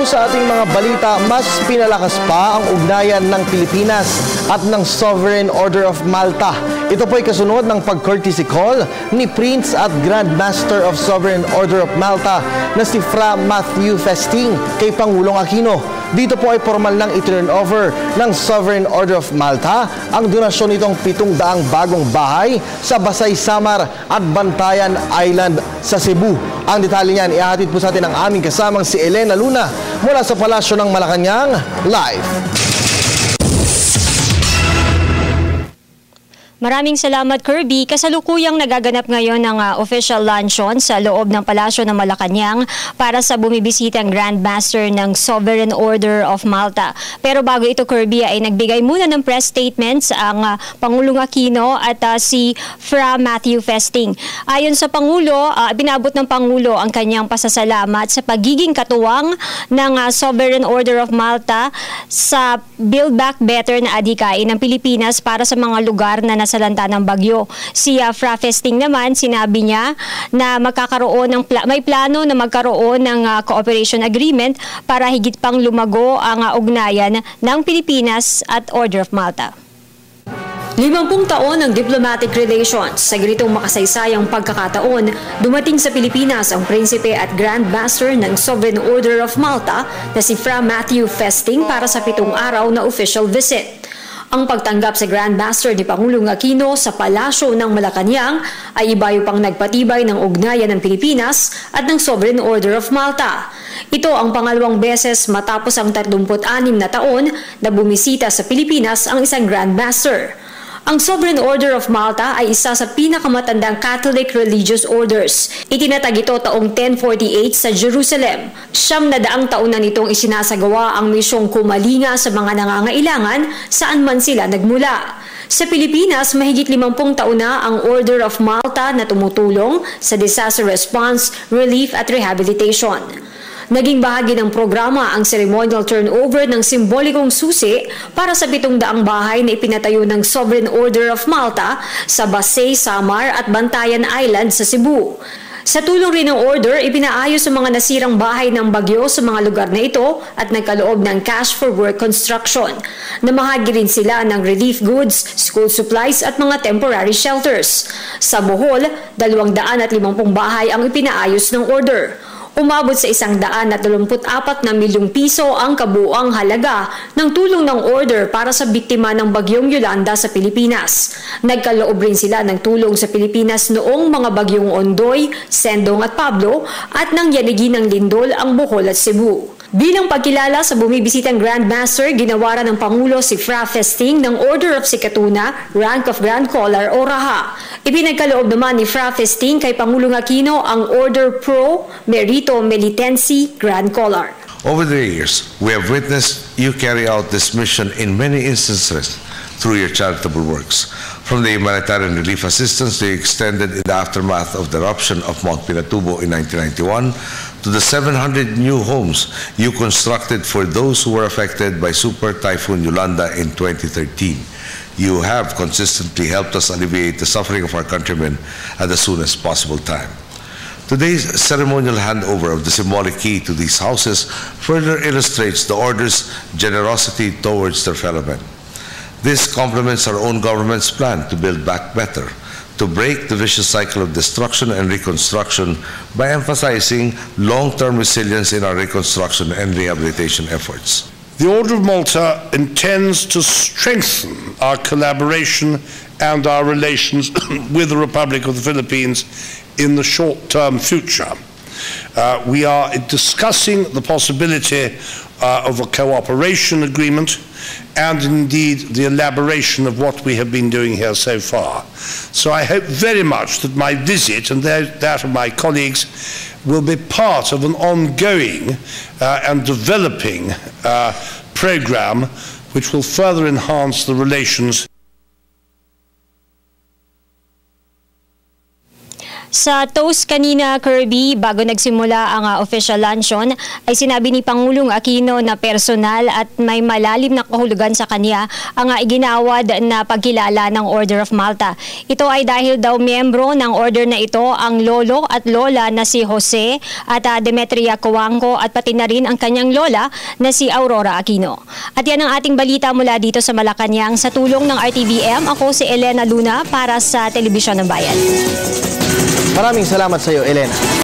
sa ating mga balita, mas pinalakas pa ang ugnayan ng Pilipinas at ng Sovereign Order of Malta. Ito po ay kasunod ng pag-courtesy call ni Prince at Grand Master of Sovereign Order of Malta na si Fra Matthew Festing kay Pangulong Aquino. Dito po ay formal nang i-turn over ng Sovereign Order of Malta ang donasyon nitong 700 bagong bahay sa Basay Samar at Bantayan Island sa Cebu. Ang detalye niyan ihahatid po sa atin ang aming kasamang si Elena Luna mula sa Palasyo ng Malacanang. Live! Maraming salamat, Kirby. Kasalukuyang nagaganap ngayon ng official luncheon sa loob ng Palasyo ng Malacanang para sa bumibisitang Grand Master ng Sovereign Order of Malta. Pero bago ito, Kirby, ay nagbigay muna ng press statements ang Pangulong Aquino at si Fra Matthew Festing. Ayon sa Pangulo, binabot ng Pangulo ang kanyang pasasalamat sa pagiging katuwang ng Sovereign Order of Malta sa Build Back Better na adhikain ng Pilipinas para sa mga lugar na nasalanta ng bagyo. Si Fra Festing naman, sinabi niya na may plano na magkaroon ng cooperation agreement para higit pang lumago ang ugnayan ng Pilipinas at Order of Malta. 50 taon ng diplomatic relations. Sa ganitong makasaysayang pagkakataon, dumating sa Pilipinas ang Prinsipe at Grand Master ng Sovereign Order of Malta na si Fra Matthew Festing para sa 7 araw na official visit. Ang pagtanggap sa Grand Master ni Pangulong Aquino sa Palasyo ng Malacanang ay ibayo pang nagpatibay ng ugnayan ng Pilipinas at ng Sovereign Order of Malta. Ito ang pangalawang beses matapos ang 36 na taon na bumisita sa Pilipinas ang isang Grand Master. Ang Sovereign Order of Malta ay isa sa pinakamatandang Catholic religious orders. Itinatag ito taong 1048 sa Jerusalem. 900 taon na nitong isinasagawa ang misyong kumalinga sa mga nangangailangan saan man sila nagmula. Sa Pilipinas, mahigit 50 taon na ang Order of Malta na tumutulong sa disaster response, relief at rehabilitation. Naging bahagi ng programa ang ceremonial turnover ng simbolikong susi para sa 700 bahay na ipinatayo ng Sovereign Order of Malta sa Basay, Samar at Bantayan Island sa Cebu. Sa tulong rin ng order, ipinaayos ang mga nasirang bahay ng bagyo sa mga lugar na ito at nagkaloob ng cash for work construction. Namahagi rin sila ng relief goods, school supplies at mga temporary shelters. Sa Bohol, 250 bahay ang ipinaayos ng order. Umabot sa 124 na milyong piso ang kabuuang halaga ng tulong ng order para sa biktima ng bagyong Yolanda sa Pilipinas. Nagkaloob rin sila ng tulong sa Pilipinas noong mga bagyong Ondoy, Sendong at Pablo at nang yanigi ng lindol ang Bohol at Cebu. Bilang pagkilala sa bumibisitang Grand Master, ginawaran ng Pangulo si Fra Festing ng Order of Sikatuna, Rank of Grand Collar o Raha. Ipinagkaloob naman ni Fra Festing kay Pangulong Aquino ang Order Pro Merito Melitensi Grand Collar. Over the years, we have witnessed you carry out this mission in many instances through your charitable works. From the humanitarian relief assistance they extended in the aftermath of the eruption of Mount Pinatubo in 1991 to the 700 new homes you constructed for those who were affected by Super Typhoon Yolanda in 2013. You have consistently helped us alleviate the suffering of our countrymen at the soonest possible time. Today's ceremonial handover of the symbolic key to these houses further illustrates the Order's generosity towards their fellow men. This complements our own government's plan to build back better, to break the vicious cycle of destruction and reconstruction by emphasizing long-term resilience in our reconstruction and rehabilitation efforts. The Order of Malta intends to strengthen our collaboration and our relations with the Republic of the Philippines in the short-term future. We are discussing the possibility of a cooperation agreement and indeed the elaboration of what we have been doing here so far. So I hope very much that my visit and that of my colleagues will be part of an ongoing and developing program which will further enhance the relations. Sa toast kanina, Kirby, bago nagsimula ang official luncheon, ay sinabi ni Pangulong Aquino na personal at may malalim na kahulugan sa kanya ang iginawad na pagkilala ng Order of Malta. Ito ay dahil daw miyembro ng order na ito ang lolo at lola na si Jose at Demetria Coangco at pati na rin ang kanyang lola na si Aurora Aquino. At yan ang ating balita mula dito sa Malacanang. Sa tulong ng RTVM, ako si Elena Luna para sa Telebisyon ng Bayan. Maraming salamat sa iyo, Elena.